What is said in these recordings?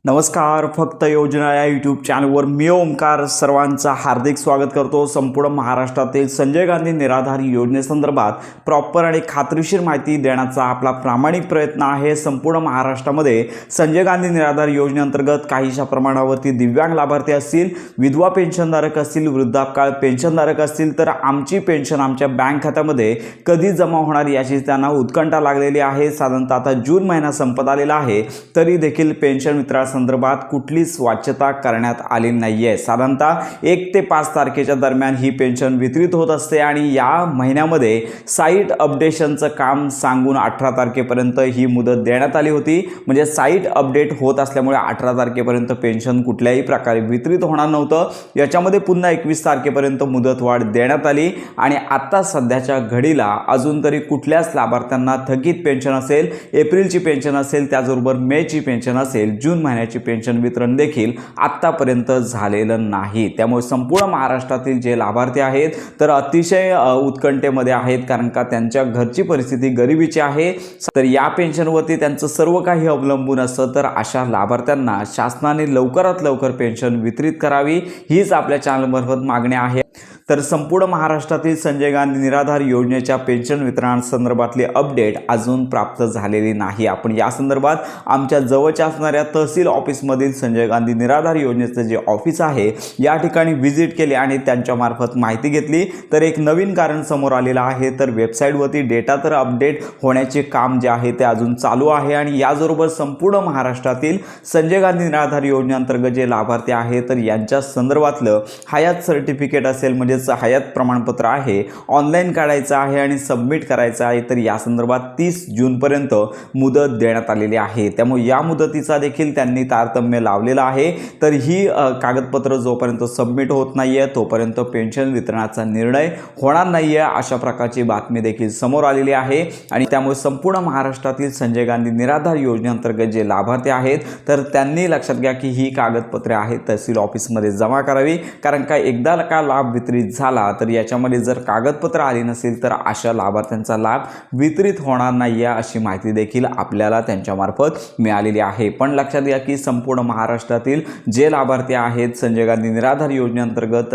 नमस्कार. फक्त योजना या यूट्यूब चॅनलवर मी ओमकार सर्वांचं हार्दिक स्वागत करतो. संपूर्ण महाराष्ट्रातील संजय गांधी निराधार योजनेसंदर्भात प्रॉपर आणि खात्रीशीर माहिती देण्याचा आपला प्रामाणिक प्रयत्न आहे. संपूर्ण महाराष्ट्रामध्ये संजय गांधी निराधार योजनेअंतर्गत काहीशा प्रमाणावरती दिव्यांग लाभार्थी असतील, विधवा पेन्शनधारक असतील, वृद्धापकाळ पेन्शनधारक असतील तर आमची पेन्शन आमच्या बँक खात्यामध्ये कधी जमा होणार याची त्यांना उत्कंठा लागलेली आहे. साधारणतः आता जून महिना संपत आलेला आहे तरी देखील पेन्शन मित्रा संदर्भात कुठलीच वाच्यता करण्यात आली नाही आहे. साधारणतः 1 ते 5 तारखेच्या दरम्यान ही पेन्शन वितरित होत असते आणि या महिन्यामध्ये साईट अपडेशनचं काम सांगून 18 तारखेपर्यंत ही मुदत देण्यात आली होती. म्हणजे साईट अपडेट होत असल्यामुळे 18 तारखेपर्यंत पेन्शन कुठल्याही प्रकारे वितरित होणार नव्हतं. याच्यामध्ये पुन्हा 21 तारखेपर्यंत मुदतवाढ देण्यात आली आणि आता सध्याच्या घडीला अजून तरी कुठल्याच लाभार्थ्यांना थकीत पेन्शन असेल, एप्रिलची पेन्शन असेल, त्याचबरोबर मेची पेन्शन असेल, जून महिन्याची पेन्शन वितरण देखील आतापर्यंत झालेलं नाही. त्यामुळे संपूर्ण महाराष्ट्रातील जे लाभार्थी आहेत तर अतिशय उत्कंठेमध्ये आहेत, कारण का त्यांच्या घरची परिस्थिती गरिबीची आहे. तर या पेन्शनवरती त्यांचं सर्व काही अवलंबून असतं. तर अशा लाभार्थ्यांना शासनाने लवकरात लवकर पेन्शन वितरित करावी हीच आपल्या चॅनलमार्फत मागणी आहे. तर संपूर्ण महाराष्ट्रातील संजय गांधी निराधार योजनेच्या पेन्शन वितरणासंदर्भातली अपडेट अजून प्राप्त झालेली नाही. आपण या संदर्भात आमच्या जवळच्या असणाऱ्या तहसील ऑफिसमधील संजय गांधी निराधार योजनेचं जे ऑफिस आहे या ठिकाणी व्हिजिट केले आणि त्यांच्यामार्फत माहिती घेतली. तर एक नवीन कारण समोर आलेलं आहे. तर वेबसाईटवरती डेटा तर अपडेट होण्याचे काम जे आहे ते अजून चालू आहे आणि याचबरोबर संपूर्ण महाराष्ट्रातील संजय गांधी निराधार योजनेअंतर्गत जे लाभार्थी आहे तर यांच्या संदर्भातलं हयात सर्टिफिकेट असेल, म्हणजे हयात प्रमाणपत्र आहे, ऑनलाईन काढायचं आहे आणि सबमिट करायचं आहे. तर या संदर्भात 30 जूनपर्यंत मुदत देण्यात आलेली आहे. त्यामुळे या मुदतीचा देखील त्यांनी तारतम्य लावलेला आहे. तर ही कागदपत्र जोपर्यंत सबमिट होत नाही आहे तोपर्यंत पेन्शन वितरणाचा निर्णय होणार नाही आहे, अशा प्रकारची बातमी देखील समोर आलेली आहे. आणि त्यामुळे संपूर्ण महाराष्ट्रातील संजय गांधी निराधार योजनेअंतर्गत जे लाभार्थी आहेत तर त्यांनी लक्षात घ्या की ही कागदपत्रे आहेत तहसील ऑफिसमध्ये जमा करावी, कारण का एकदा का लाभ वितरित झाला तर याच्यामध्ये जर कागदपत्र आली नसेल तर अशा लाभार्थ्यांचा लाभ वितरित होणार नाही आहे, अशी माहिती देखील आपल्याला त्यांच्यामार्फत मिळालेली आहे. पण लक्षात घ्या की संपूर्ण महाराष्ट्रातील जे लाभार्थी आहेत संजय गांधी निराधार योजनेअंतर्गत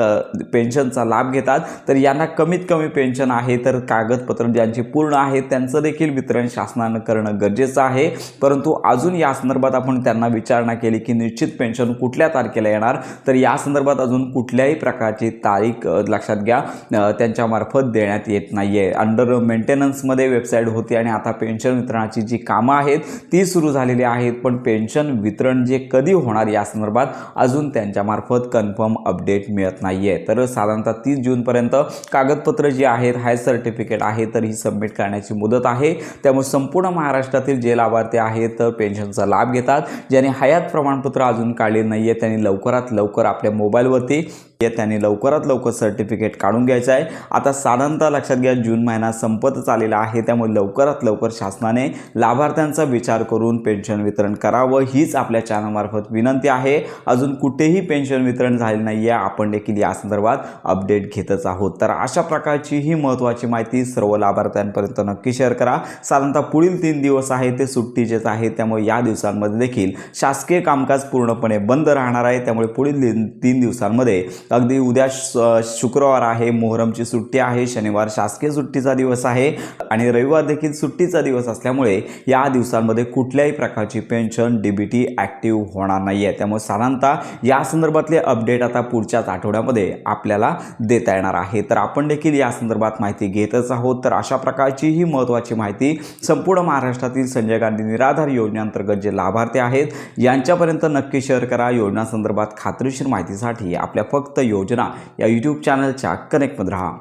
पेन्शनचा लाभ घेतात तर यांना कमीत कमी पेन्शन आहे. तर कागदपत्र ज्यांची पूर्ण आहेत त्यांचं देखील वितरण शासनानं करणं गरजेचं आहे. परंतु अजून या संदर्भात आपण त्यांना विचारणा केली की निश्चित पेन्शन कुठल्या तारखेला येणार, तर या संदर्भात अजून कुठल्याही प्रकारची तारीख लक्षात घ्या त्यांच्यामार्फत देण्यात येत नाही आहे. अंडर मेंटेनन्समध्ये वेबसाईट होती आणि आता पेन्शन वितरणाची जी कामं आहेत ती सुरू झालेली आहेत. पण पेन्शन वितरण जे कधी होणार या संदर्भात अजून त्यांच्यामार्फत कन्फर्म अपडेट मिळत नाही आहे. तर साधारणतः 30 जूनपर्यंत कागदपत्र जी आहेत, हयात सर्टिफिकेट आहे तर ही सबमिट करण्याची मुदत आहे. त्यामुळे संपूर्ण महाराष्ट्रातील जे लाभार्थी आहेत तर पेन्शनचा लाभ घेतात, ज्यांनी हयात प्रमाणपत्र अजून काढले नाही आहे त्यांनी लवकरात लवकर आपल्या मोबाईलवरती त्यांनी लवकरात लवकर सर्टिफिकेट काढून घ्यायचं आहे. आता साधारणतः लक्षात घ्या जून महिना संपतच आलेला आहे. त्यामुळे लवकरात लवकर शासनाने लाभार्थ्यांचा विचार करून पेन्शन वितरण करावं हीच आपल्या चॅनलमार्फत विनंती आहे. अजून कुठेही पेन्शन वितरण झाले नाही आहे, आपण देखील या संदर्भात अपडेट घेतच आहोत. तर अशा प्रकारची ही महत्त्वाची माहिती सर्व लाभार्थ्यांपर्यंत नक्की शेअर करा. साधारणतः पुढील 3 दिवस आहे ते सुट्टीचेच आहेत, त्यामुळे या दिवसांमध्ये देखील शासकीय कामकाज पूर्णपणे बंद राहणार आहे. त्यामुळे पुढील 3 दिवसांमध्ये अगदी उद्या शुक्रवार आहे, मोहरमची सुट्टी आहे, शनिवार शासकीय सुट्टीचा दिवस आहे आणि रविवार देखील सुट्टीचा दिवस असल्यामुळे या दिवसांमध्ये कुठल्याही प्रकारची पेन्शन डीबीटी ॲक्टिव्ह होणार नाही आहे. त्यामुळे साधारणतः या संदर्भातले अपडेट आता पुढच्याच आठवड्यामध्ये आपल्याला देता येणार आहे. तर आपण देखील या संदर्भात माहिती घेतच आहोत. तर अशा प्रकारची ही महत्त्वाची माहिती संपूर्ण महाराष्ट्रातील संजय गांधी निराधार योजनेअंतर्गत जे लाभार्थी आहेत यांच्यापर्यंत नक्की शेअर करा. योजना संदर्भात खात्रीशीर माहितीसाठी आपल्या फक्त योजना या यूट्यूब चॅनलच्या कनेक्टमध्ये राहा.